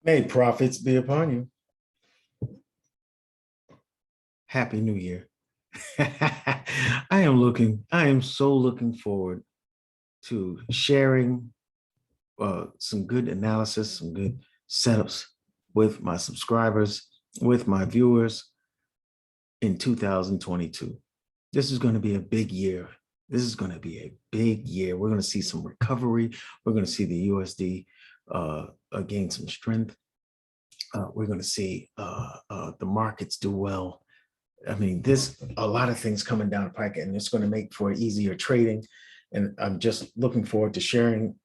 May profits be upon you. Happy New Year. I am so looking forward to sharing some good analysis, some good setups with my subscribers, with my viewers in 2022. This is going to be a big year. This is going to be a big year. We're going to see some recovery. We're going to see the USD gain some strength. We're going to see the markets do well. I mean, there's a lot of things coming down the pike, and it's going to make for easier trading. And I'm just looking forward to sharing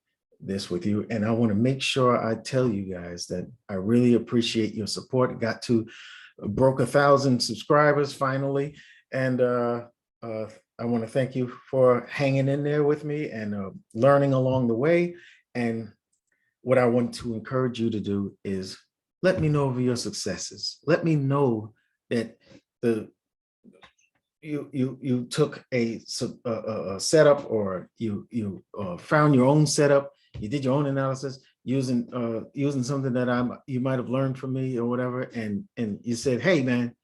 this with you. And I want to make sure I tell you guys that I really appreciate your support. It got to broke 1,000 subscribers finally. And I want to thank you for hanging in there with me and learning along the way. And what I want to encourage you to do is let me know of your successes. Let me know that you took a setup, or you found your own setup. You did your own analysis using something that you might have learned from me or whatever, and you said, hey man,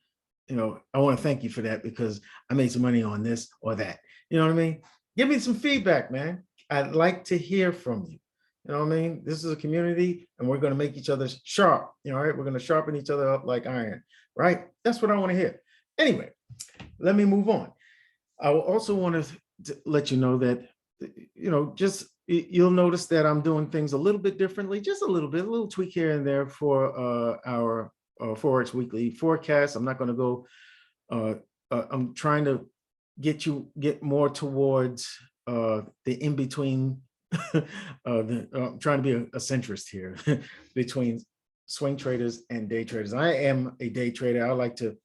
I want to thank you for that because I made some money on this or that. You know what I mean? Give me some feedback, man. I'd like to hear from you. You know what I mean? This is a community, and we're going to make each other sharp. Right? We're going to sharpen each other up like iron, right? That's what I want to hear. Anyway, let me move on. I will also want to let you know that, just you'll notice that I'm doing things a little bit differently, just a little tweak here and there for our Forex weekly forecast. I'm not going to go, I'm trying to get more towards the in-between. I'm trying to be a centrist here between swing traders and day traders. I am a day trader. I like to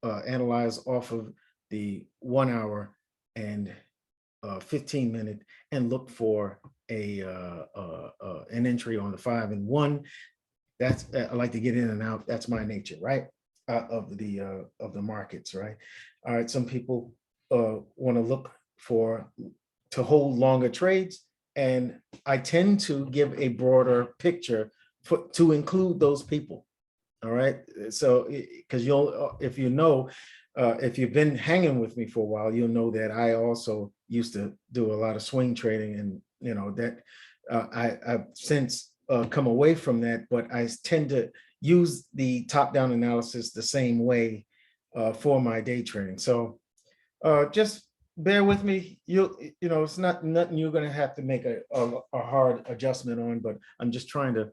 analyze off of the 1 hour and 15-minute and look for an entry on the 5 and 1. That's I like to get in and out. That's my nature, right? Of the markets, right? All right. Some people want to look to hold longer trades, and I tend to give a broader picture to include those people. All right. So because if you've been hanging with me for a while, you'll know that I also used to do a lot of swing trading, and that I've since come away from that, but I tend to use the top-down analysis the same way for my day trading. So just bear with me. It's nothing you're going to have to make a hard adjustment on, but I'm just trying to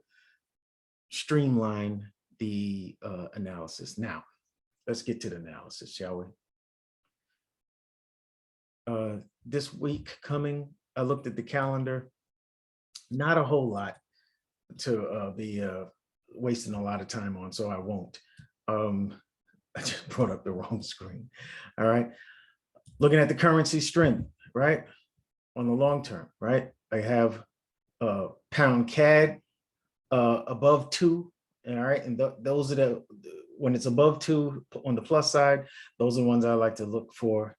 streamline the analysis. Now, let's get to the analysis, shall we? This week coming, I looked at the calendar. Not a whole lot to be wasting a lot of time on, so I won't. I just brought up the wrong screen. All right. Looking at the currency strength, right? On the long term, right? I have pound CAD above 2. All right, and those are when it's above 2 on the plus side, those are the ones I like to look for.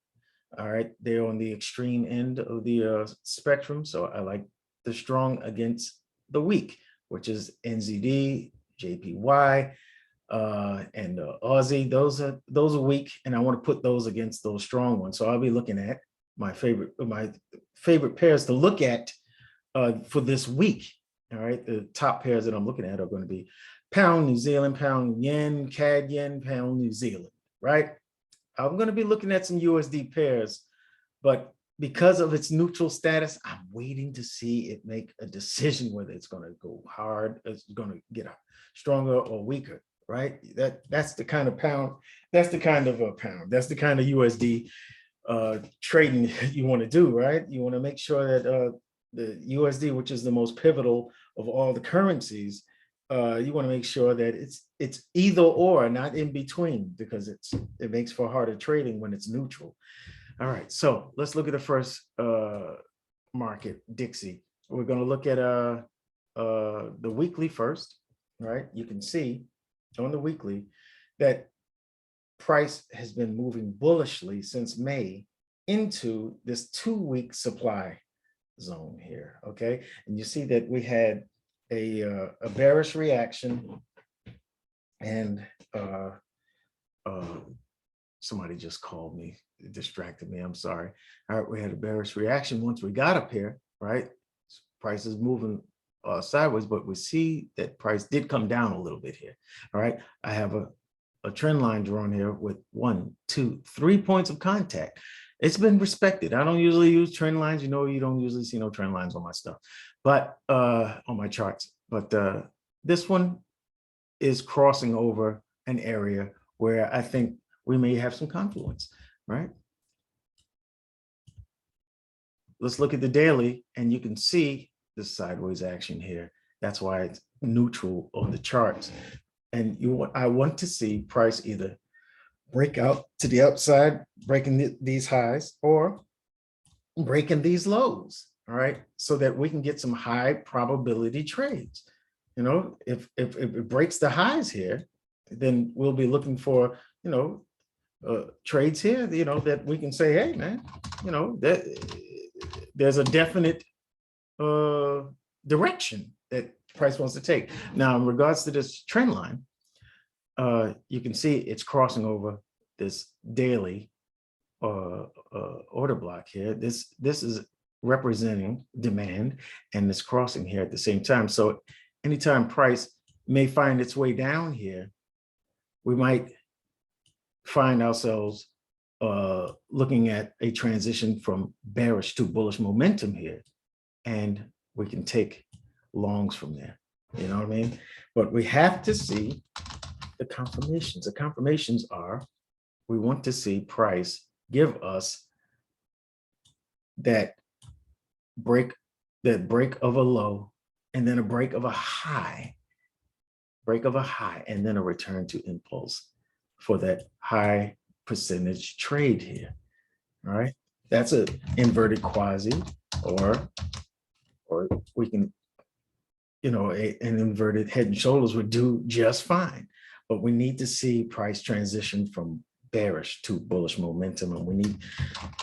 All right, they're on the extreme end of the spectrum, so I like the strong against the weak, which is NZD, JPY, and Aussie. Those are weak, and I want to put those against those strong ones. So I'll be looking at my favorite pairs to look at for this week. All right, the top pairs that I'm looking at are going to be pound New Zealand, pound yen, CAD yen, pound New Zealand, right? I'm going to be looking at some USD pairs, but because of its neutral status, I'm waiting to see it make a decision whether it's going to go hard, it's going to get stronger or weaker, right? That's the kind of pound, that's the kind of pound, that's the kind of USD trading you want to do, right? You want to make sure that the USD, which is the most pivotal of all the currencies, you want to make sure that it's either or, not in between, because it makes for harder trading when it's neutral. All right, so let's look at the first market, Dixie. We're going to look at the weekly first, right? You can see on the weekly that price has been moving bullishly since May into this 2-week supply zone here, okay? And you see that we had a bearish reaction And somebody just called me, it distracted me, I'm sorry. All right, we had a bearish reaction once we got up here, right? Price is moving sideways, but we see that price did come down a little bit here. All right, I have a trend line drawn here with 1, 2, 3 points of contact. It's been respected. I don't usually use trend lines. You know, you don't usually see no trend lines on my stuff, but on my charts. But this one is crossing over an area where I think we may have some confluence, right? Let's look at the daily, and you can see the sideways action here. That's why it's neutral on the charts. And I want to see price either break out to the upside, breaking these highs, or breaking these lows, all right? So that we can get some high probability trades. You know, if it breaks the highs here, then we'll be looking for, you know, trades here, you know, that we can say, hey, man, you know, that there's a definite direction that price wants to take. Now, in regards to this trend line, you can see it's crossing over this daily order block here. This is representing demand, and it's crossing here at the same time. So anytime price may find its way down here, we might find ourselves looking at a transition from bearish to bullish momentum here, and we can take longs from there. You know what I mean? But we have to see the confirmations. The confirmations are, we want to see price give us that break of a low, and then a break of a high, and then a return to impulse for that high percentage trade here. All right, that's an inverted quasi, or we can, you know, an inverted head and shoulders would do just fine. But we need to see price transition from bearish to bullish momentum, and we need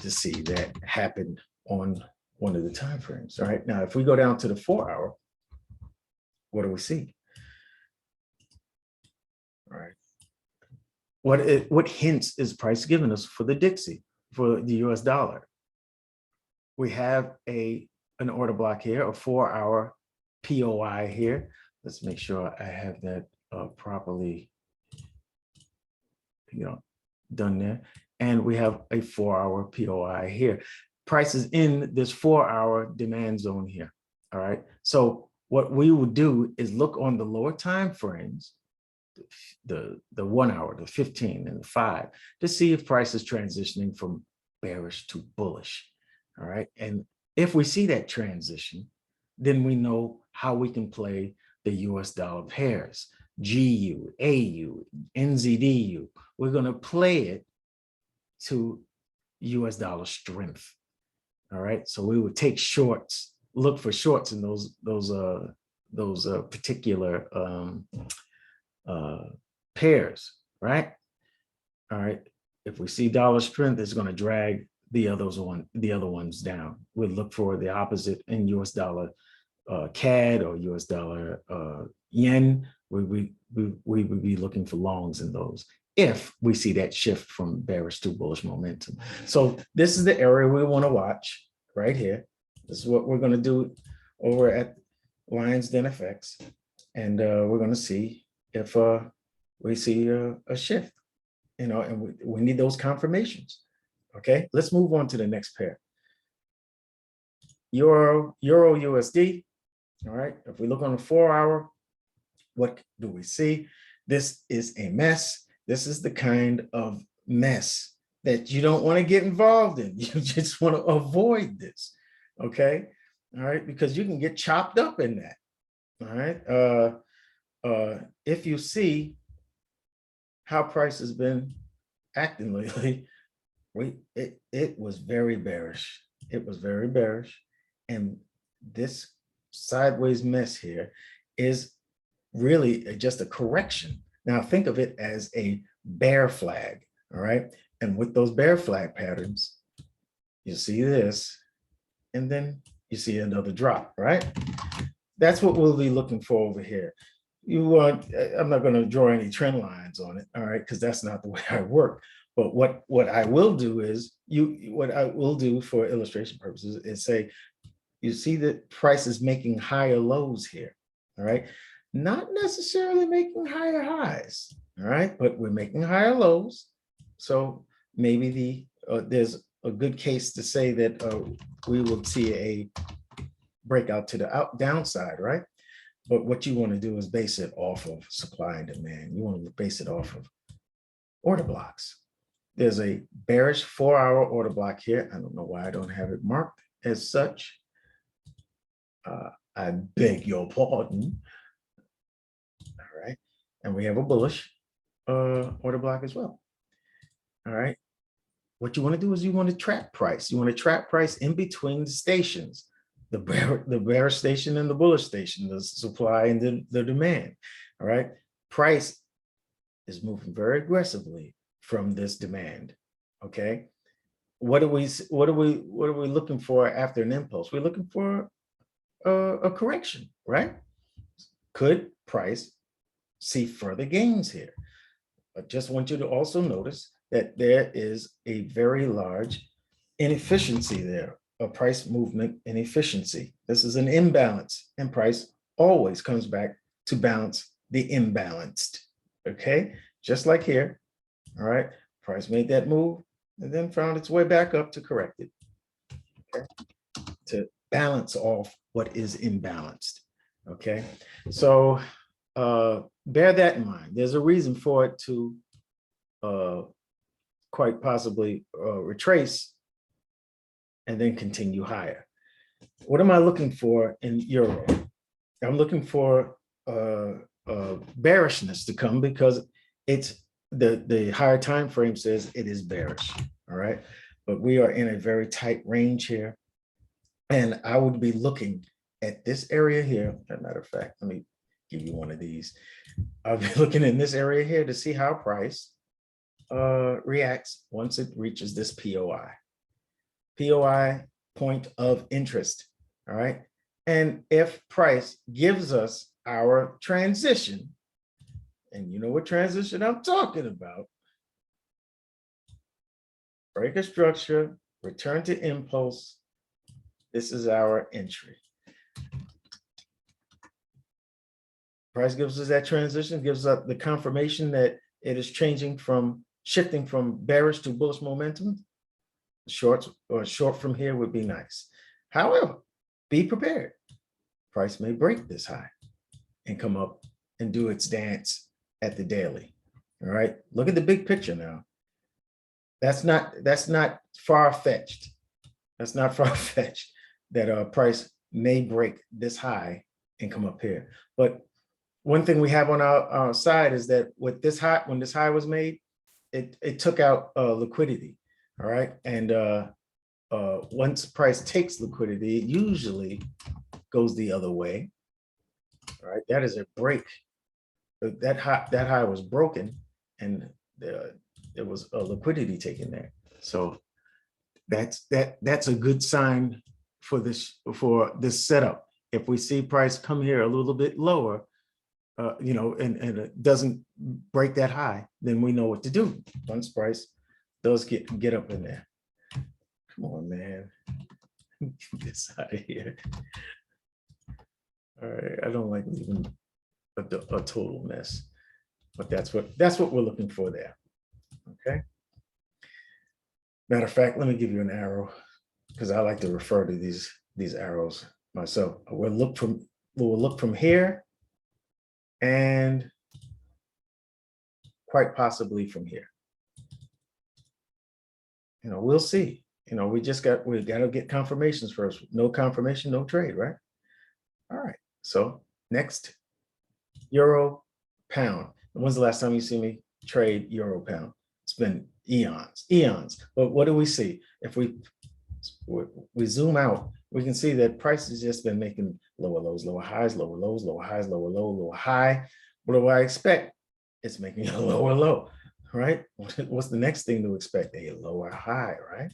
to see that happen on one of the time frames. All right, now if we go down to the 4-hour, what do we see? All right, what hints is price giving us for the Dixie, for the US dollar? We have an order block here, a 4-hour POI here. Let's make sure I have that properly, you know, done there. And we have a 4-hour POI here. Price is in this 4-hour demand zone here. All right, so what we will do is look on the lower time frames, the 1 hour, the 15 and the 5, to see if price is transitioning from bearish to bullish. All right, and if we see that transition, then we know how we can play the US dollar pairs, GU, AU, NZDU. We're going to play it to US dollar strength. All right, so we would take shorts, look for shorts in those particular pairs, right? All right, if we see dollar strength, it's going to drag the other ones down. We'll look for the opposite in US dollar CAD or US dollar yen. We would be looking for longs in those if we see that shift from bearish to bullish momentum. So this is the area we want to watch right here. This is what we're going to do over at Lions Den FX, and we're going to see if we see a shift, you know, and we need those confirmations. Okay, let's move on to the next pair. Euro USD. All right, if we look on the 4-hour, what do we see? This is a mess. This is the kind of mess that you don't want to get involved in. You just want to avoid this. Okay, all right, because you can get chopped up in that. All right, if you see how price has been acting lately, it was very bearish. It was very bearish, and this sideways mess here is really just a correction. Now think of it as a bear flag. All right, and with those bear flag patterns, you see this, and then you see another drop. Right, that's what we'll be looking for over here. you want, I'm not going to draw any trend lines on it, all right, because that's not the way I work. But what I will do is, what I will do for illustration purposes is say, you see that price is making higher lows here, all right? Not necessarily making higher highs, all right? But we're making higher lows. So maybe there's a good case to say that we will see a breakout to the downside, right? But what you want to do is base it off of supply and demand. You want to base it off of order blocks. There's a bearish 4-hour order block here. I don't know why I don't have it marked as such. I beg your pardon. All right. And we have a bullish order block as well. All right. What you want to do is you want to trap price. You want to trap price in between the stations, the bearish station and the bullish station, the supply and the demand. All right. Price is moving very aggressively from this demand. Okay. What are we looking for after an impulse? We're looking for a correction, right? Could price see further gains here? I just want you to also notice that there is a very large inefficiency there, a price movement inefficiency. This is an imbalance, and price always comes back to balance the imbalanced, okay? Just like here, all right? Price made that move and then found its way back up to correct it, okay? To balance off what is imbalanced, okay? So bear that in mind. There's a reason for it to quite possibly retrace and then continue higher. What am I looking for in euro? I'm looking for bearishness to come because it's the higher time frame says it is bearish, all right? But we are in a very tight range here. And I would be looking at this area here. As a matter of fact, let me give you one of these. I'll be looking in this area here to see how price reacts once it reaches this POI. POI, point of interest, all right? And if price gives us our transition, and you know what transition I'm talking about, break a structure, return to impulse, this is our entry. Price gives us that transition, gives us the confirmation that it is shifting from bearish to bullish momentum. Short from here would be nice. However, be prepared. Price may break this high and come up and do its dance at the daily. All right. Look at the big picture now. That's not far-fetched. That's not far-fetched that price may break this high and come up here. But one thing we have on our side is that with this high, when this high was made, it took out liquidity. All right. And once price takes liquidity, it usually goes the other way. All right. That is a break. That high was broken, and there was a liquidity taken there. So that's a good sign for this setup. If we see price come here a little bit lower, you know, and it doesn't break that high, then we know what to do. Once price does get up in there. Come on, man. Get this out of here. All right, I don't like leaving a total mess, but that's what we're looking for there. Okay. Matter of fact, let me give you an arrow because I like to refer to these arrows myself. We'll look from here and quite possibly from here. You know, we'll see. You know, we got to get confirmations first. No confirmation, no trade, right? All right. So next, euro pound. When's the last time you see me trade euro pound? It's been eons. But what do we see? If we zoom out, we can see that price has just been making lower lows, lower highs, lower lows, lower highs, lower low, lower high. What do I expect? It's making a lower low, right? What's the next thing to expect? A lower high, right?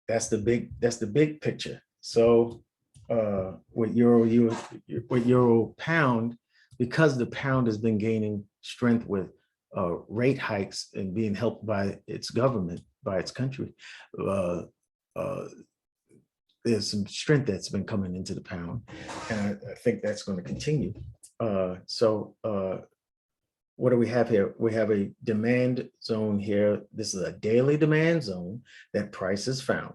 That's the big picture. So with euro pound, because the pound has been gaining strength with rate hikes and being helped by its government, by its country. There's some strength that's been coming into the pound, and I think that's going to continue. What do we have here? We have a demand zone here. This is a daily demand zone that price has found,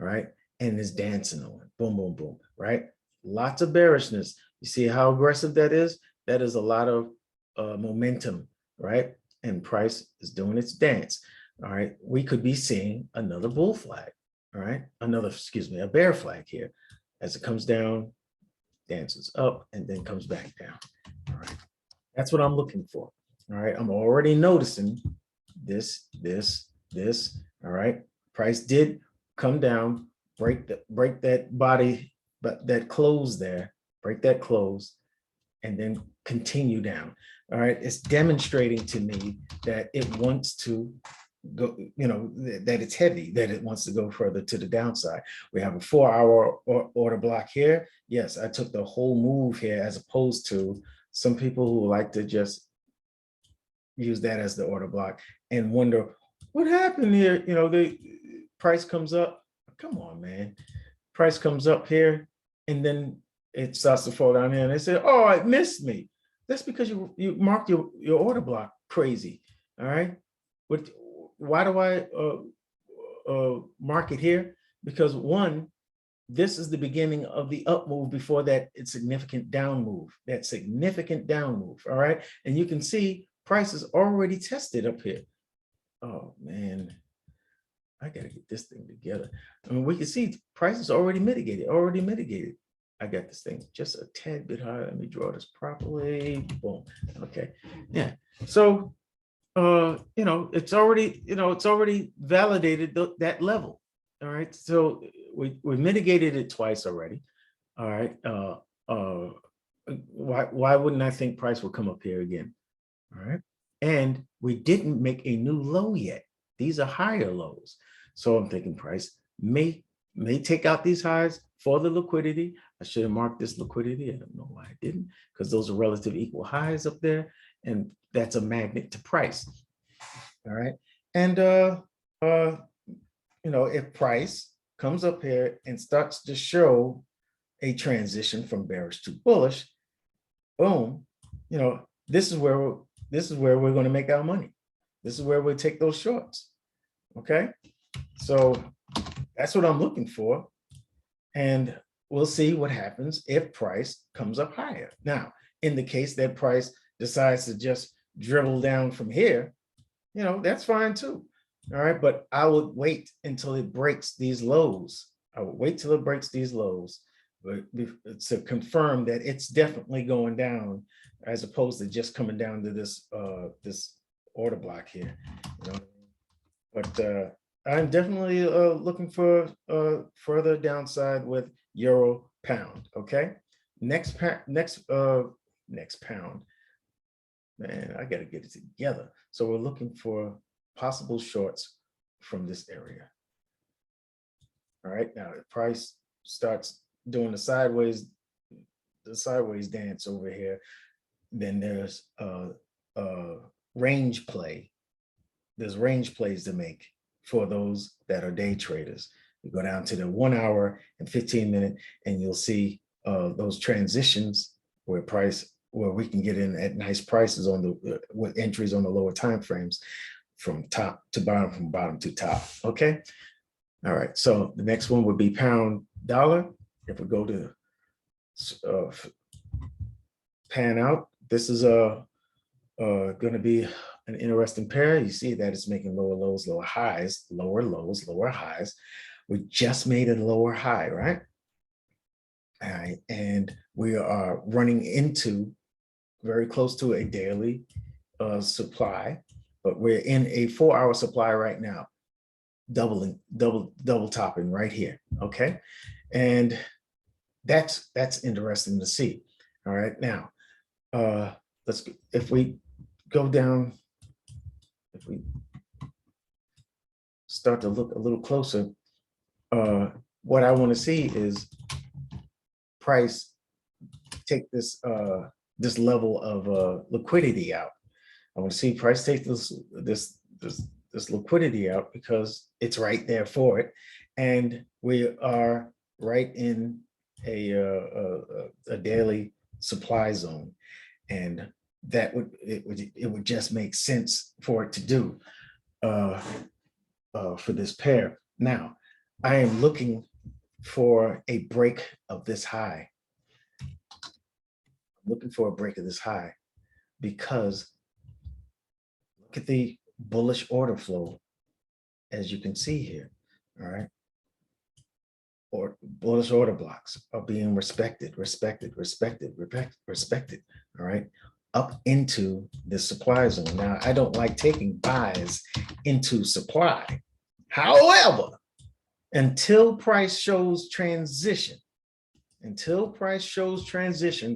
all right? And is dancing on it. Boom, boom, boom, right? Lots of bearishness. You see how aggressive that is? That is a lot of momentum, right? And price is doing its dance, all right? We could be seeing another bull flag, all right? A bear flag here. As it comes down, dances up, and then comes back down, all right? That's what I'm looking for. All right. I'm already noticing this, all right. Price did come down, break that body, but that close there, break that close, and then continue down. All right. It's demonstrating to me that it wants to go, that it's heavy, that it wants to go further to the downside. We have a 4-hour order block here. Yes, I took the whole move here, as opposed to some people who like to just use that as the order block and wonder what happened here. The price comes up. Come on, man. Price comes up here, and then it starts to fall down here, and they say, "Oh, it missed me." That's because you marked your order block crazy. All right. Why do I mark it here? Because one, this is the beginning of the up move before that it's significant down move, all right? And you can see price is already tested up here. Oh man, I gotta get this thing together. I mean, we can see price is already mitigated. I got this thing just a tad bit higher. Let me draw this properly. Boom. Okay. Yeah. So, it's already validated that level. All right. So we mitigated it twice already. All right. Why wouldn't I think price will come up here again? All right. And we didn't make a new low yet. These are higher lows. So I'm thinking price may take out these highs for the liquidity. I should have marked this liquidity. I don't know why I didn't, because those are relative equal highs up there. And that's a magnet to price. All right. And if price comes up here and starts to show a transition from bearish to bullish, boom, this is where we're going to make our money. This is where we take those shorts. Okay. So that's what I'm looking for. And we'll see what happens if price comes up higher. Now, in the case that price decides to just dribble down from here, that's fine too. All right. But I would wait until it breaks these lows. To confirm that it's definitely going down, as opposed to just coming down to this order block here. But I'm definitely looking for further downside with euro pound. Okay. Next pound. Man, I got to get it together. So we're looking for possible shorts from this area. All right. Now, if price starts doing the sideways dance over here, then there's range play. There's range plays to make for those that are day traders. You go down to the 1 hour and 15 minute, and you'll see those transitions where we can get in at nice prices with entries on the lower time frames, from top to bottom, from bottom to top. Okay. All right. So the next one would be pound dollar. If we go to pan out, this is going to be an interesting pair. You see that it's making lower lows, lower highs, lower lows, lower highs. We just made a lower high, right? All right. And we are running into very close to a daily supply, but we're in a 4-hour supply right now, double topping right here. Okay. And that's interesting to see. All right. Now, if we go down, if we start to look a little closer, what I want to see is price take this this level of liquidity out. I want to see price take this liquidity out because it's right there for it, and we are right in a daily supply zone, and that it would just make sense for it to do for this pair. Now, I am looking for a break of this high. I'm looking for a break of this high because look at the bullish order flow, as you can see here. All right. Or bullish order blocks are being respected. All right. Up into the supply zone. Now, I don't like taking buys into supply. However, until price shows transition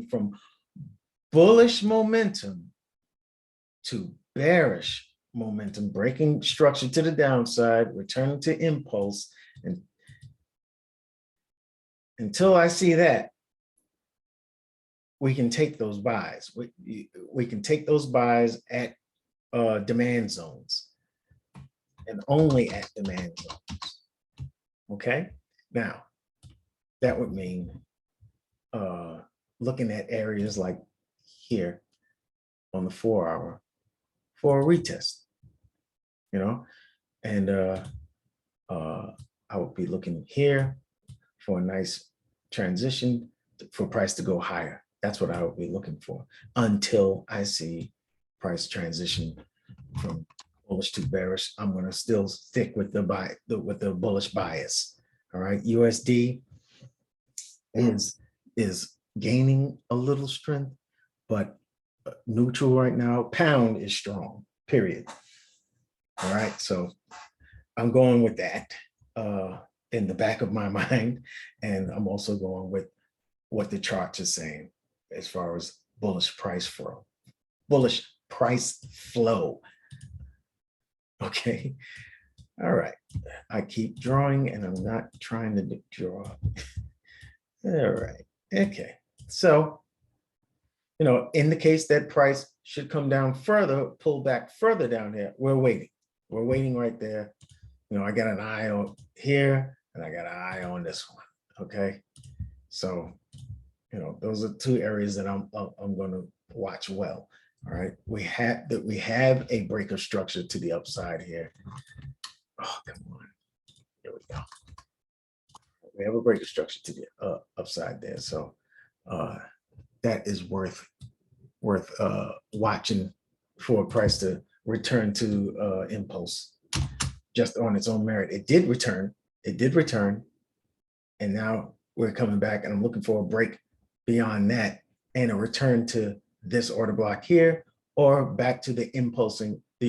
from bullish momentum to bearish momentum, breaking structure to the downside, returning to impulse, and until I see that, we can take those buys. We can take those buys at demand zones and only at demand zones. Okay. Now, that would mean looking at areas like here on the 4 hour for a retest, you know, and I would be looking here for a nice transition for price to go higher. That's what I would be looking for until I see price transition from bullish to bearish. I'm going to still stick with the bullish bias. All right, USD is gaining a little strength, but neutral right now. Pound is strong, period. All right, so I'm going with that in the back of my mind, and I'm also going with what the charts are saying as far as bullish price flow. Okay. All right. I keep drawing and I'm not trying to draw. All right. Okay. So, you know, in the case that price should come down further, pull back further down here, we're waiting. We're waiting right there. You know, I got an eye on here and I got an eye on this one. Okay. So, you know, those are two areas that I'm going to watch well. All right. We have a break of structure to the upside here. Oh, come on. Here we go. We have a break of structure to the upside there. So that is worth watching for a price to return to impulse just on its own merit. It did return. And now we're coming back and I'm looking for a break beyond that and a return to this order block here or back to the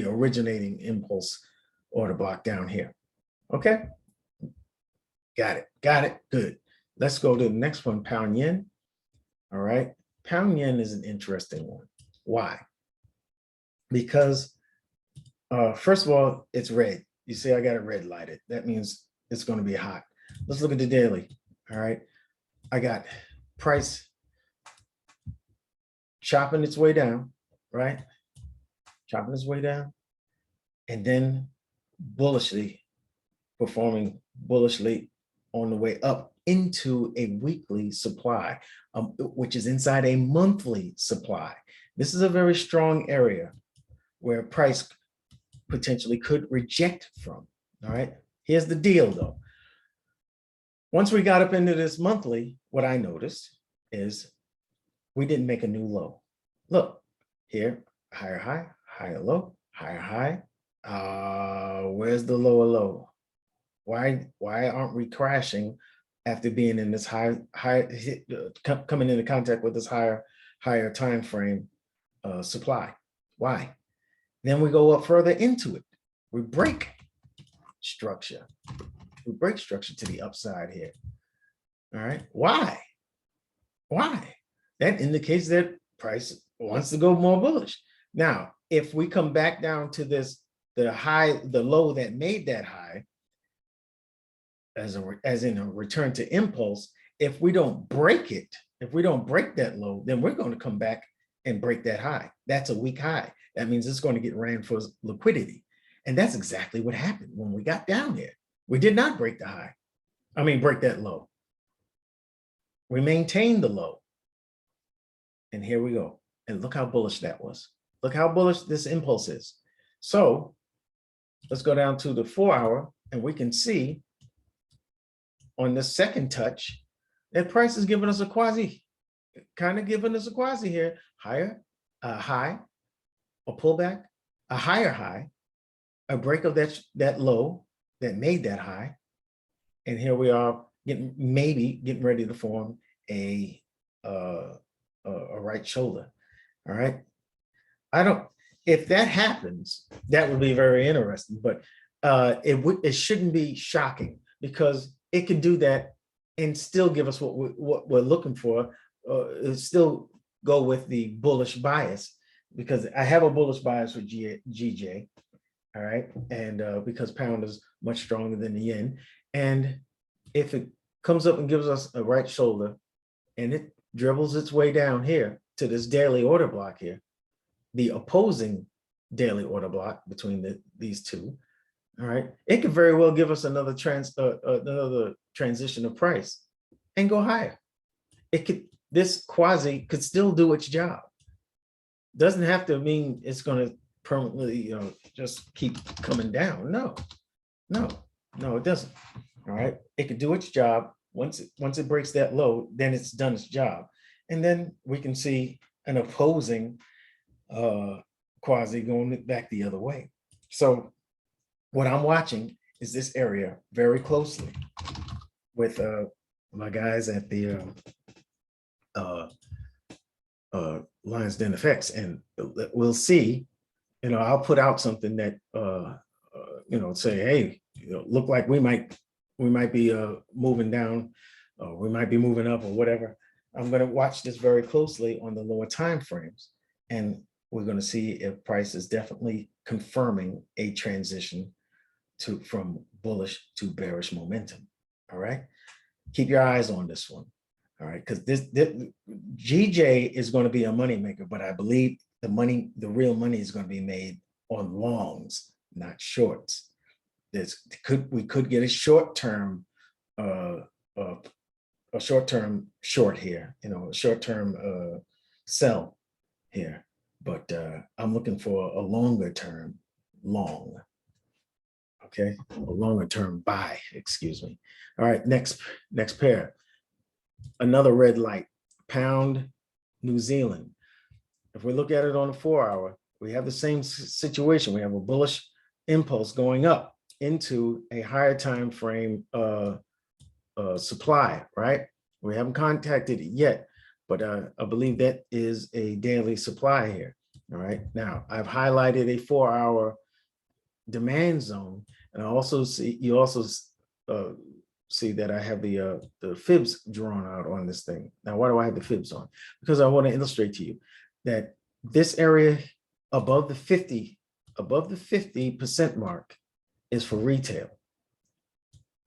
originating impulse order block down here. Okay. Got it. Good. Let's go to the next one, pound yen. All right. Pound yen is an interesting one. Why? Because first of all, it's red. You see, I got it red lighted. That means it's going to be hot. Let's look at the daily. All right. I got price chopping its way down, right? Chopping its way down. And then performing bullishly on the way up into a weekly supply, which is inside a monthly supply. This is a very strong area where price potentially could reject from. All right. Here's the deal though. Once we got up into this monthly, what I noticed is we didn't make a new low. Look here, higher high, higher low, higher high. Where's the lower low? Why aren't we crashing after being in this coming into contact with this higher time frame supply? Why? Then we go up further into it. We break structure. We break structure to the upside here. All right. Why? That indicates that price wants to go more bullish. Now, if we come back down to this, the low that made that high, as in a return to impulse, If we don't break it, if we don't break that low, then we're going to come back and break that high. That's a weak high. That means it's going to get ran for liquidity. And that's exactly what happened when we got down there. We did not break the high. I mean, break that low. We maintained the low. And here we go. And look how bullish that was. Look how bullish this impulse is. So let's go down to the 4 hour and we can see on the second touch that price is giving us a quasi, kind of giving us a quasi here. Higher, a high, a pullback, a higher high, a break of that low that made that high. And here we are maybe getting ready to form a right shoulder. All right. If that happens, that would be very interesting, but it shouldn't be shocking because it can do that and still give us what we're looking for. Still go with the bullish bias because I have a bullish bias with GJ. All right. And because pound is much stronger than the yen. And if it comes up and gives us a right shoulder and it dribbles its way down here to this daily order block here, the opposing daily order block between these two, all right, it could very well give us another transition of price and go higher. This quasi could still do its job. Doesn't have to mean it's going to permanently, just keep coming down. No, it doesn't. All right, it could do its job. Once it breaks that low, then it's done its job, and then we can see an opposing quasi going back the other way. So what I'm watching is this area very closely with my guys at the Lions Den FX, and we'll see. I'll put out something that say, hey, look like we might be moving down, or we might be moving up, or whatever. I'm going to watch this very closely on the lower time frames, and we're going to see if price is definitely confirming a transition from bullish to bearish momentum. All right, keep your eyes on this one. All right, because this GJ is going to be a money maker, but I believe the real money is going to be made on longs, not shorts. We could get a short-term short here, a short-term sell here, but I'm looking for a longer term long. Okay, a longer term buy, excuse me. All right, next pair. Another red light, pound New Zealand. If we look at it on the 4 hour, we have the same situation. We have a bullish impulse going up into a higher time frame supply, right? We haven't contacted it yet, but I believe that is a daily supply here. All right, now I've highlighted a 4 hour demand zone, and I also see see that I have the fibs drawn out on this thing. Now, why do I have the fibs on? Because I want to illustrate to you that this area above the 50% mark is for retail.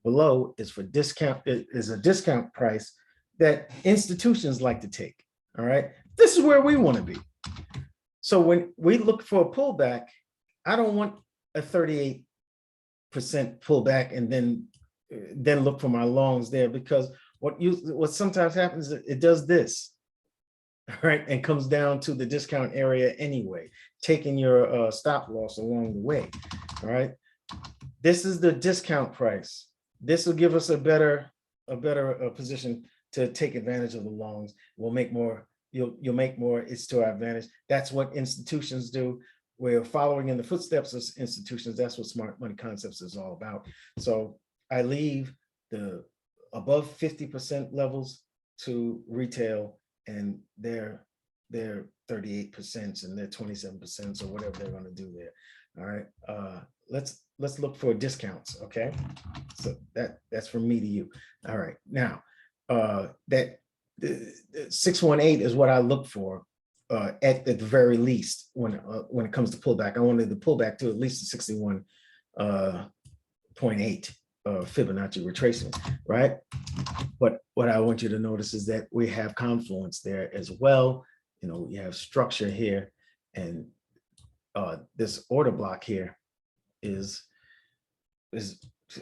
Below is for discount. It is a discount price that institutions like to take. All right, this is where we want to be. So when we look for a pullback, I don't want a 38% pullback and then look for my longs there, because what sometimes happens is it does this, all right, and comes down to the discount area anyway, taking your stop loss along the way. All right, this is the discount price. This will give us a better position to take advantage of the longs. We'll make more. You'll make more. It's to our advantage. That's what institutions do. We're following in the footsteps of institutions. That's what Smart Money Concepts is all about. So I leave the above 50% levels to retail, and their 38% and their 27% or whatever they're going to do there. All right. Let's look for discounts. Okay. So that's from me to you. All right. Now that 618 is what I look for at the very least when it comes to pullback. I wanted to pull back to at least the 61.8 Fibonacci retracement, right? But what I want you to notice is that we have confluence there as well. You know, we have structure here, and this order block here is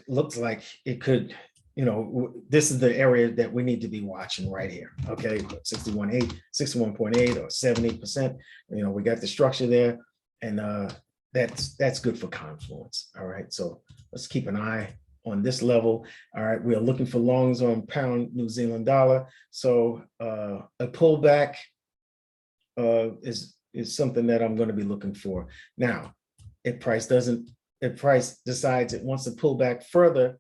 looks like it could, you know, this is the area that we need to be watching right here. Okay, 61.8, 61.8 or 70%. You know, we got the structure there, and that's good for confluence. All right, so let's keep an eye on this level. All right, we are looking for longs on pound New Zealand dollar. So a pullback is something that I'm going to be looking for. Now, if price decides it wants to pull back further,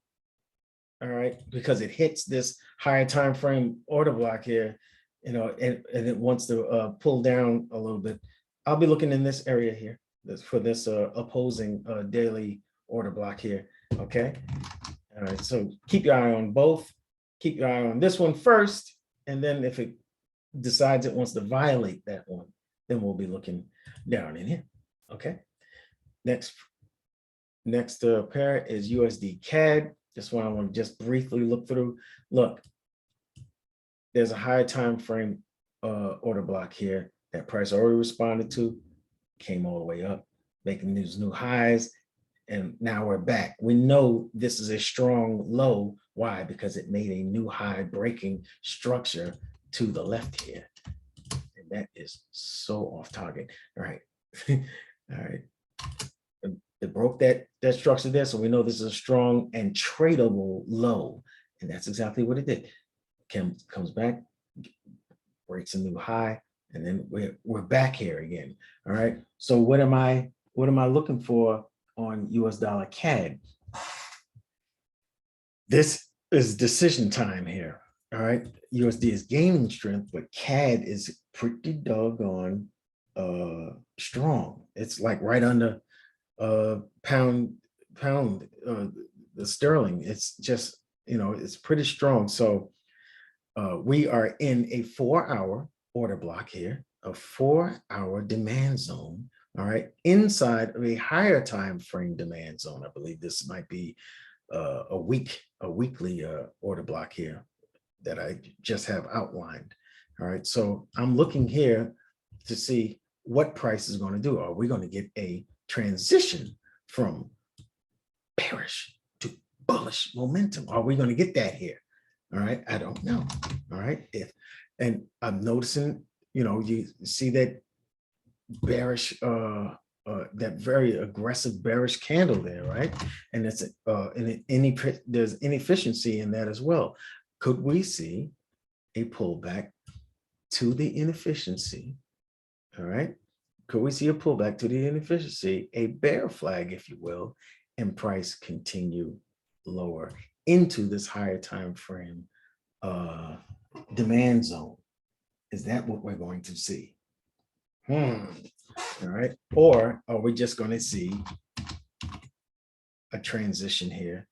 all right, because it hits this higher time frame order block here, you know, and it wants to pull down a little bit, I'll be looking in this area here for this opposing daily order block here. Okay. All right. So keep your eye on both. Keep your eye on this one first. And then if it decides it wants to violate that one, then we'll be looking down in here. Okay. Next pair is USDCAD. This one I want to just briefly look through. Look, there's a higher time frame order block here that price already responded to, came all the way up, making these new highs, and now we're back. We know this is a strong low. Why? Because it made a new high breaking structure to the left here. And that is so off target. All right. All right. It broke that structure there. So we know this is a strong and tradable low. And that's exactly what it did. Comes back, breaks a new high, and then we're back here again. All right. So what am I looking for on US dollar CAD? This is decision time here. All right. USD is gaining strength, but CAD is pretty doggone strong. It's like right under pound the sterling. It's just, you know, it's pretty strong. So we are in a 4-hour order block here, a 4-hour demand zone. All right, inside of a higher time frame demand zone. I believe this might be a weekly order block here that I just have outlined. All right, so I'm looking here to see what price is going to do. Are we going to get a transition from bearish to bullish momentum? Are we going to get that here? All right, I don't know. All right, and I'm noticing, you know, you see that bearish, that very aggressive bearish candle there, right? And it's there's inefficiency in that as well. Could we see a pullback to the inefficiency? All right. Could we see a pullback to the inefficiency, a bear flag, if you will, and price continue lower into this higher time frame demand zone? Is that what we're going to see? All right. Or are we just going to see a transition here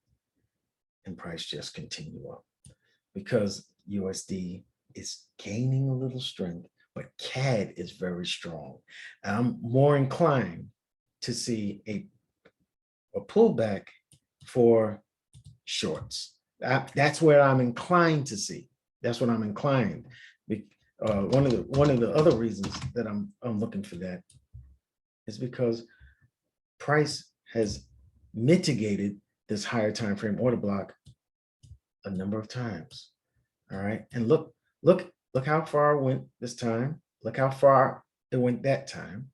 and price just continue up? Because USD is gaining a little strength, but CAD is very strong. And I'm more inclined to see a pullback for shorts. That's where I'm inclined to see. That's what I'm inclined. One of the other reasons that I'm looking for that is because price has mitigated this higher time frame order block a number of times. All right, and look how far it went this time. Look how far it went that time.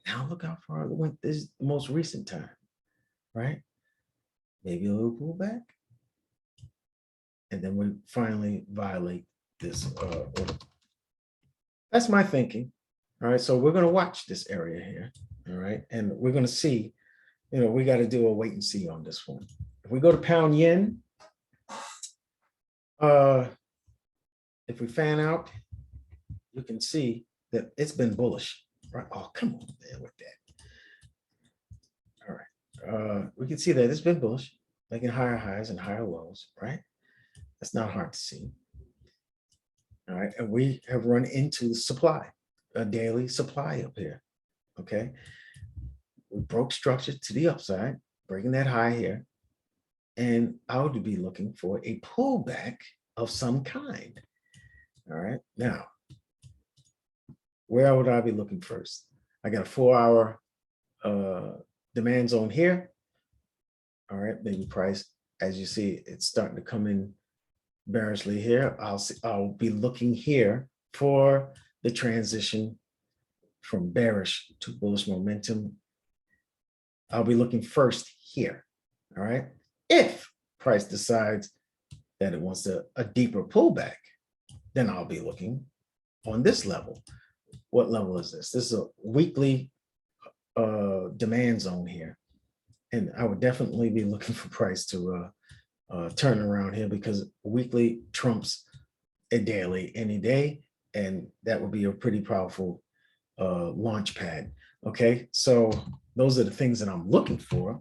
Now look how far it went this most recent time. Right? Maybe a little pullback, and then we finally violate this order. That's my thinking. All right, so we're going to watch this area here. All right, and we're going to see, you know, we got to do a wait and see on this one. If we go to pound yen, if we fan out, you can see that it's been bullish, right? Oh, come on there with that. All right, we can see that it's been bullish, making higher highs and higher lows, right? That's not hard to see. All right, and we have run into supply, a daily supply up here. Okay, we broke structure to the upside, breaking that high here. and I would be looking for a pullback of some kind. All right, now, where would I be looking first? I got a 4-hour demand zone here. All right, maybe price, as you see, it's starting to come in bearishly here. I'll be looking here for the transition from bearish to bullish momentum. I'll be looking first here. All right. If price decides that it wants a deeper pullback, then I'll be looking on this level. What level is this? This is a weekly demand zone here. And I would definitely be looking for price to turn around here, because weekly trumps a daily any day. And that would be a pretty powerful launch pad. Okay, so those are the things that I'm looking for.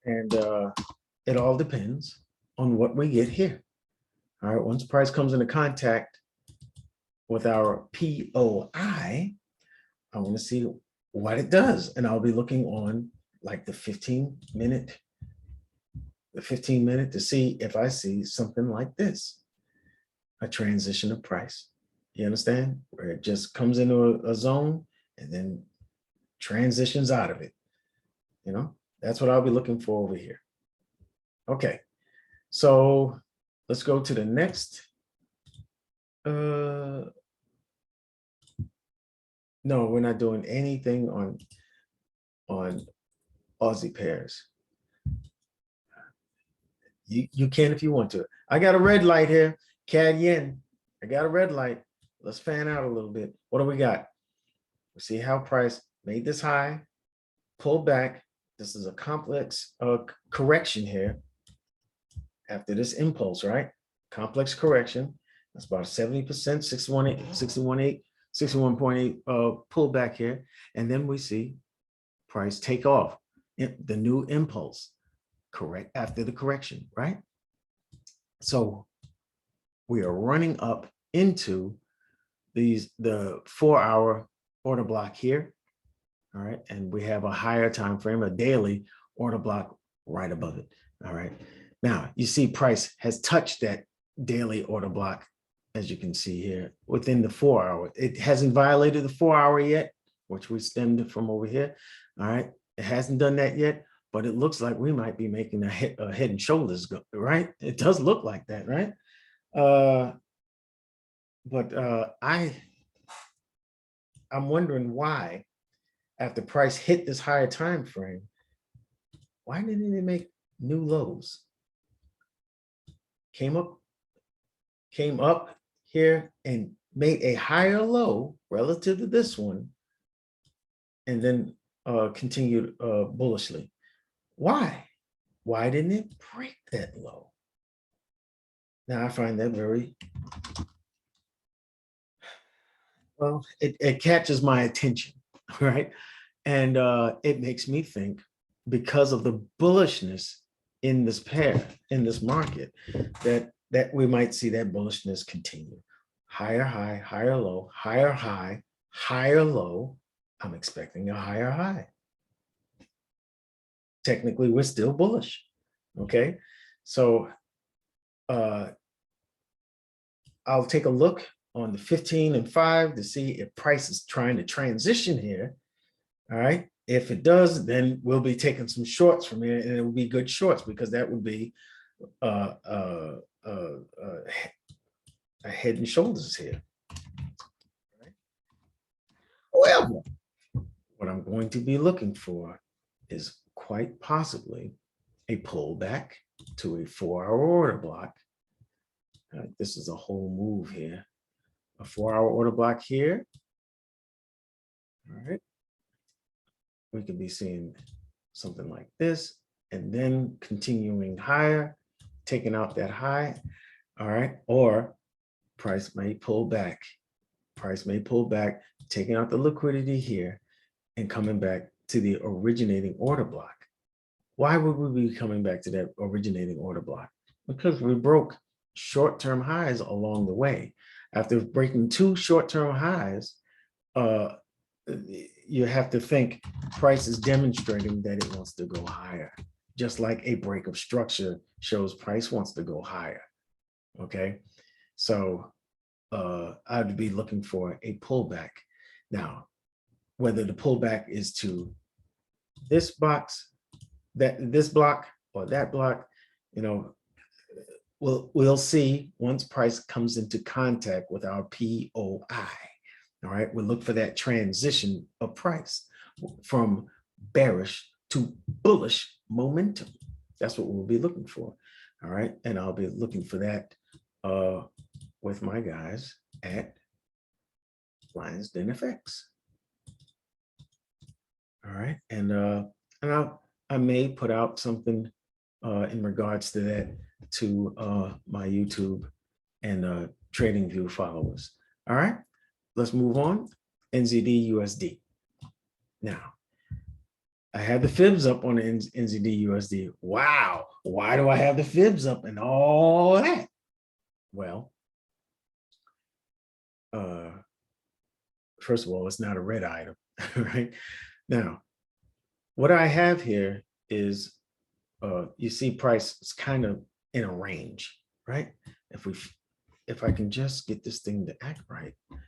And it all depends on what we get here. All right, once price comes into contact with our POI, I want to see what it does. And I'll be looking on like the 15-minute to see if I see something like this, a transition of price. You understand? Where it just comes into a zone and then transitions out of it. You know, that's what I'll be looking for over here. Okay, so let's go to the next. No, we're not doing anything on Aussie pairs. You can if you want to. I got a red light here, CAD yen. I got a red light. Let's fan out a little bit. What do we got? We see how price made this high, pulled back. This is a complex correction here after this impulse, right? Complex correction. That's about 70%, 61.8 pullback here. And then we see price take off, the new impulse, correct after the correction, right? So we are running up into the 4-hour order block here. All right, and we have a higher time frame, a daily order block right above it. All right, now you see price has touched that daily order block, as you can see here, within the 4-hour. It hasn't violated the 4-hour yet, which we stemmed from over here. All right, it hasn't done that yet, but it looks like we might be making a head and shoulders go, right? It does look like that, right? I'm wondering why, after price hit this higher time frame, why didn't it make new lows? Came up here and made a higher low relative to this one, and then continued bullishly. Why didn't it break that low? Now I find that very, well, it catches my attention, right? And it makes me think, because of the bullishness in this pair, in this market, that we might see that bullishness continue. Higher high, higher low, higher high, higher low. I'm expecting a higher high. Technically, we're still bullish, okay? So I'll take a look on the 15 and 5 to see if price is trying to transition here. All right, if it does, then we'll be taking some shorts from here, and it will be good shorts, because that would be a head and shoulders here. Right? However, what I'm going to be looking for is quite possibly a pullback to a 4-hour order block. This is a whole move here. A 4-hour order block here. All right. We could be seeing something like this, and then continuing higher, taking out that high. All right. Or price may pull back. Price may pull back, taking out the liquidity here and coming back to the originating order block. Why would we be coming back to that originating order block? Because we broke short-term highs along the way. After breaking 2 short-term highs, you have to think price is demonstrating that it wants to go higher. just like a break of structure shows price wants to go higher. Okay, so I'd be looking for a pullback. Now, whether the pullback is to this box, this block, or that block, you know, we'll see once price comes into contact with our POI. All right, we'll look for that transition of price from bearish to bullish momentum. That's what we'll be looking for. All right, and I'll be looking for that with my guys at Lionsden FX. All right, and I may put out something in regards to that to my YouTube and TradingView followers. All right, let's move on. NZDUSD. Now, I have the fibs up on the NZDUSD. Wow, why do I have the fibs up and all that? Well, first of all, it's not a red item, right? Now, what I have here is, you see price is kind of in a range, right? If I can just get this thing to act right. All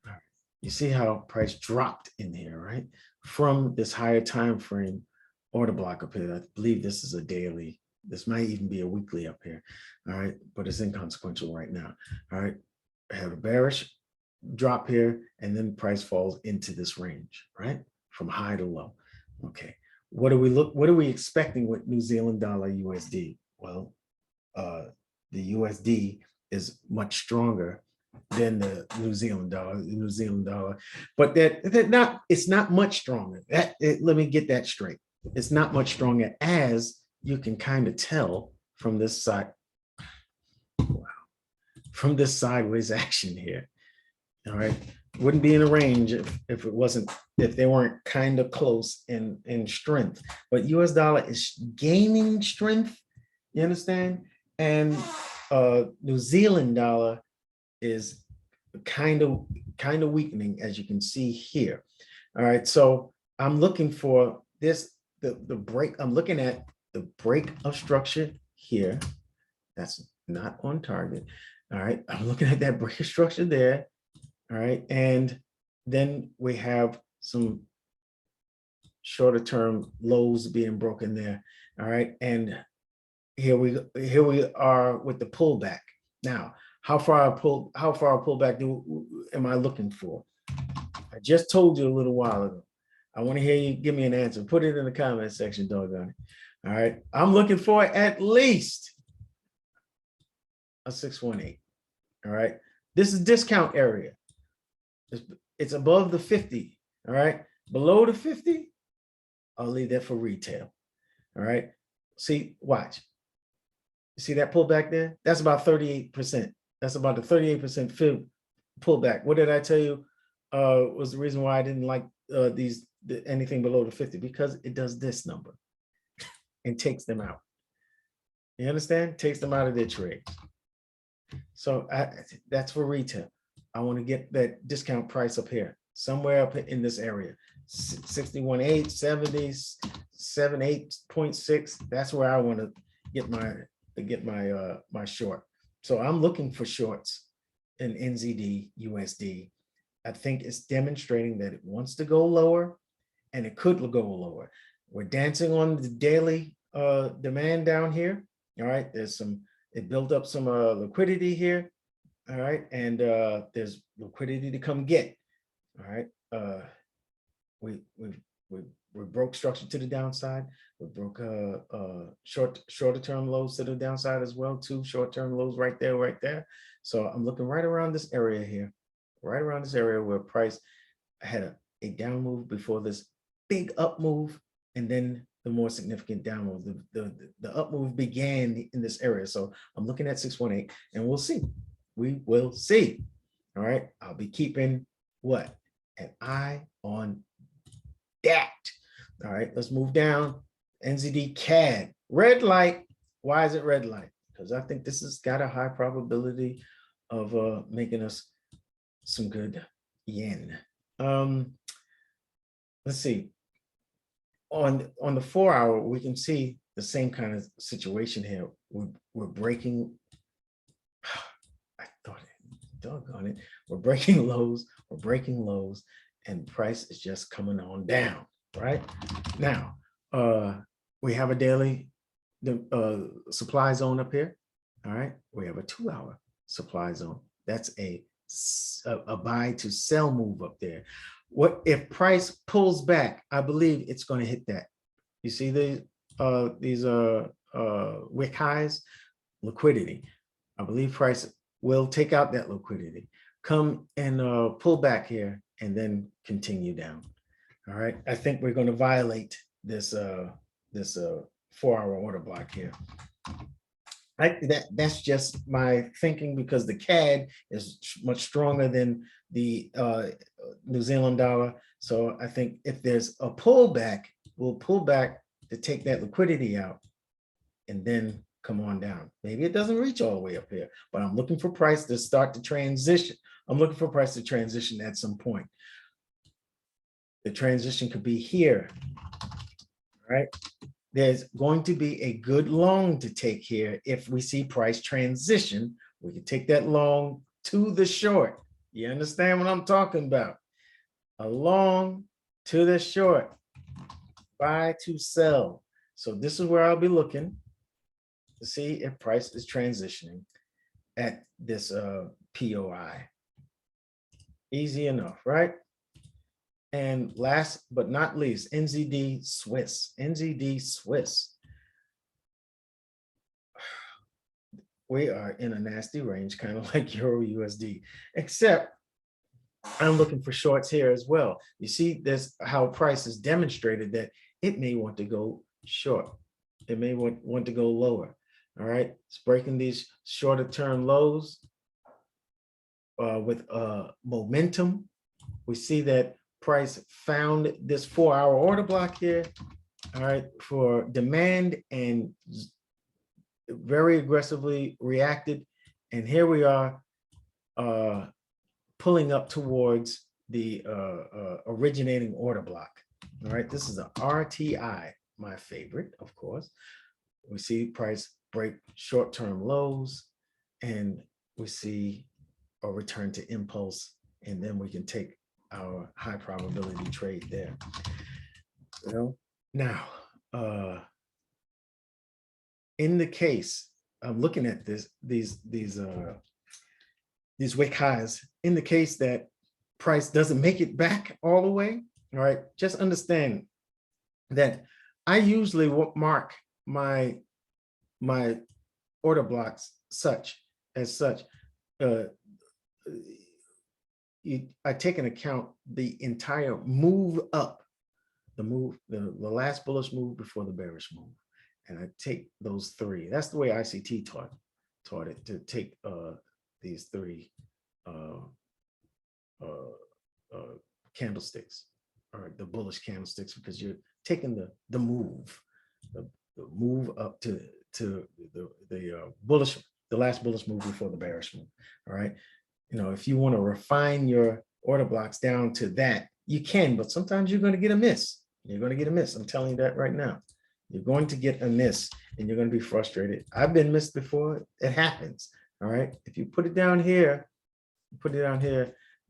right. You see how price dropped in here, right? From this higher time frame order block up here. I believe this is a daily. This might even be a weekly up here. All right, but it's inconsequential right now. All right, I have a bearish drop here, and then price falls into this range, right? From high to low. Okay, what are we expecting with New Zealand dollar USD? Well, the USD is much stronger than the New Zealand dollar, but it's not much stronger. Let me get that straight. It's not much stronger, as you can kind of tell from this side. Wow. From this sideways action here. All right, wouldn't be in a range if they weren't kind of close in strength. But US dollar is gaining strength, you understand? And New Zealand dollar is kind of weakening, as you can see here. All right, so I'm looking for this, the break. I'm looking at the break of structure here. That's not on target. All right, I'm looking at that break of structure there. All right, and then we have some shorter term lows being broken there. All right, and here we are with the pullback. Now, how far a pullback am I looking for? I just told you a little while ago. I want to hear you give me an answer. Put it in the comment section, doggone it. All right, I'm looking for at least a 618. All right, this is discount area. It's above the 50. All right, below the 50, I'll leave that for retail. All right, see, watch. You see that pullback there? That's about 38%. That's about the 38% fib pullback. What did I tell you was the reason why I didn't like anything below the 50? Because it does this number and takes them out. You understand? Takes them out of their trades. So that's for retail. I want to get that discount price up here, somewhere up in this area, 61.8, 70, 78.6. That's where I want to get my short. So I'm looking for shorts in NZD USD. I think it's demonstrating that it wants to go lower, and it could go lower. We're dancing on the daily demand down here. All right, it built up some liquidity here. All right, and there's liquidity to come get. All right, we broke structure to the downside. We broke shorter term lows to the downside as well. 2 short-term lows right there. So I'm looking right around this area here, right around this area where price had a down move before this big up move, and then the more significant down move. The up move began in this area. So I'm looking at 618, and we'll see. We will see. All right, I'll be keeping what? An eye on that. All right, let's move down. NZDCAD, red light. Why is it red light? Because I think this has got a high probability of making us some good yen. Let's see. On the 4 hour, we can see the same kind of situation here. We're breaking, I thought it, doggone it, we're breaking lows, and price is just coming on down, right? Now, we have a daily supply zone up here, all right? We have a 2-hour supply zone. That's a buy to sell move up there. What if price pulls back? I believe it's going to hit that. You see these wick highs, liquidity. I believe price will take out that liquidity, come and pull back here, and then continue down. All right, I think we're going to violate this 4-hour order block here. That's just my thinking, because the CAD is much stronger than the New Zealand dollar. So I think if there's a pullback, we'll pull back to take that liquidity out and then come on down. Maybe it doesn't reach all the way up here, but I'm looking for price to start to transition. I'm looking for price to transition at some point. The transition could be here, right? There's going to be a good long to take here. If we see price transition, we can take that long to the short. You understand what I'm talking about? A long to the short, buy to sell. So this is where I'll be looking to see if price is transitioning at this POI. Easy enough, right? And last but not least, NZD Swiss. NZD Swiss. We are in a nasty range, kind of like EURUSD, except I'm looking for shorts here as well. You see this, how price has demonstrated that it may want to go short. It may want to go lower. All right, it's breaking these shorter term lows with momentum. We see that price found this 4-hour order block here, all right, for demand, and very aggressively reacted. And here we are pulling up towards the originating order block. All right, this is an RTI, my favorite, of course. We see price break short-term lows, and we see a return to impulse, and then we can take our high probability trade there. You know, now in the case, I'm looking at these wick highs. In the case that price doesn't make it back all the way, all right, just understand that I usually mark my order blocks as such. I take into account the entire move up, the last bullish move before the bearish move, and I take those three. That's the way ICT taught it, to take these three candlesticks, or the bullish candlesticks, because you're taking the move up to the bullish, the last bullish move before the bearish move. All right. You know, if you want to refine your order blocks down to that, you can, but sometimes you're going to get a miss. You're going to get a miss. I'm telling you that right now. You're going to get a miss, and you're going to be frustrated. I've been missed before. It happens. All right. If you put it down here,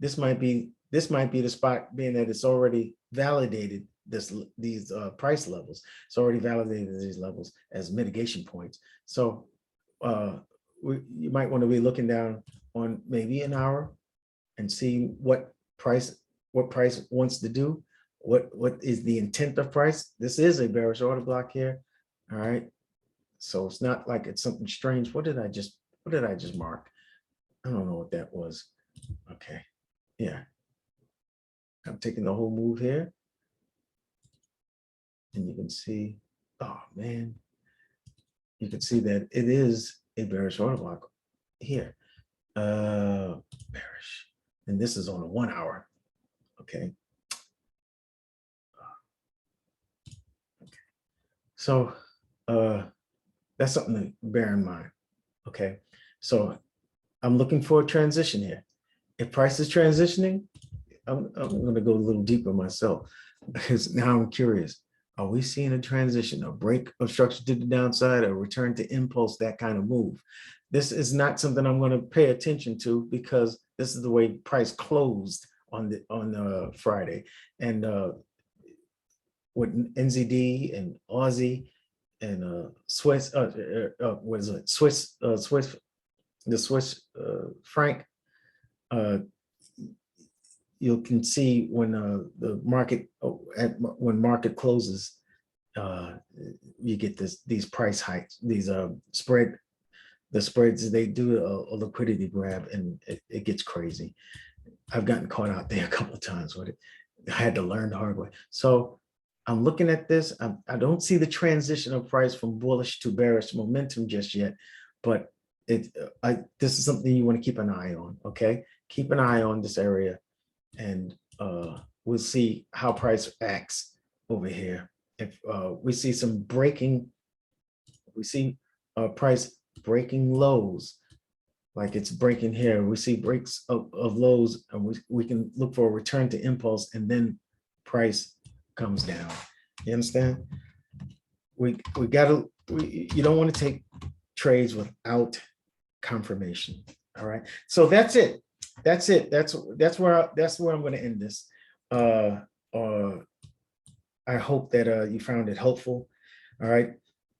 this might be the spot, being that it's already validated these price levels. It's already validated these levels as mitigation points. So you might want to be looking down on maybe an hour and see what price wants to do. What is the intent of price? This is a bearish order block here. All right. So it's not like it's something strange. What did I just mark? I don't know what that was. Okay. Yeah. I'm taking the whole move here. And you can see, oh man, you can see that it is a bearish order block here. Bearish. And this is on a 1 hour. Okay. Okay. So that's something to bear in mind. Okay. So I'm looking for a transition here. If price is transitioning, I'm going to go a little deeper myself, because now I'm curious. Are we seeing a transition, a break of structure to the downside, a return to impulse, that kind of move? This is not something I'm going to pay attention to because this is the way price closed on Friday. And with NZD and Aussie and Swiss, what is it? The Swiss franc. You can see when the market when market closes, you get these price hikes, these the spreads. They do a liquidity grab, and it gets crazy. I've gotten caught out there a couple of times with it. I had to learn the hard way. So I'm looking at this. I don't see the transition of price from bullish to bearish momentum just yet, but this is something you want to keep an eye on. Okay, keep an eye on this area, and we'll see how price acts over here. If we see some breaking, we see price breaking lows, like it's breaking here. We see breaks of lows, and we can look for a return to impulse, and then price comes down. You understand? You don't want to take trades without confirmation. All right. So that's it. That's where I'm going to end this. I hope that you found it helpful. All right.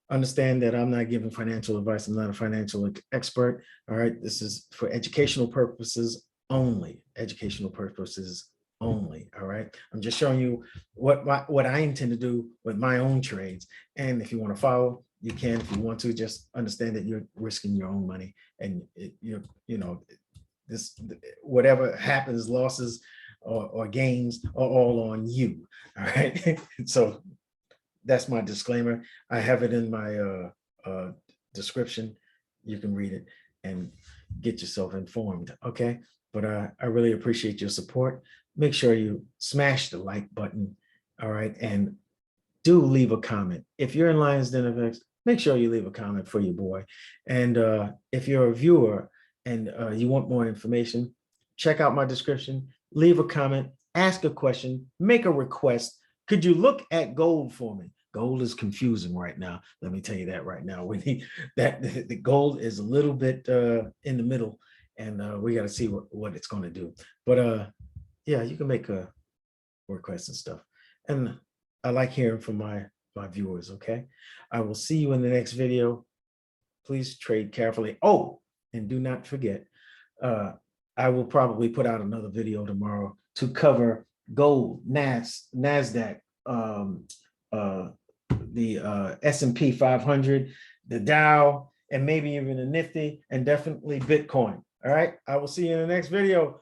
Understand that I'm not giving financial advice. I'm not a financial expert. All right. This is for educational purposes only. Educational purposes only. All right. I'm just showing you what I intend to do with my own trades. And if you want to follow, you can. If you want to, just understand that you're risking your own money, and this, whatever happens, losses or gains, are all on you. All right. So that's my disclaimer. I have it in my description. You can read it and get yourself informed. Okay. But I really appreciate your support. Make sure you smash the like button. All right. And do leave a comment. If you're in Lions Den FX, make sure you leave a comment for your boy. And if you're a viewer and you want more information, check out my description, leave a comment, ask a question, make a request. Could you look at gold for me? Gold is confusing right now. Let me tell you that right now. We need that. The gold is a little bit in the middle, and we got to see what it's going to do. But yeah, you can make a request and stuff. And I like hearing from my viewers. Okay, I will see you in the next video. Please trade carefully. Oh, and do not forget, I will probably put out another video tomorrow to cover gold, NASDAQ, the S&P 500, the Dow, and maybe even the Nifty, and definitely Bitcoin. All right, I will see you in the next video.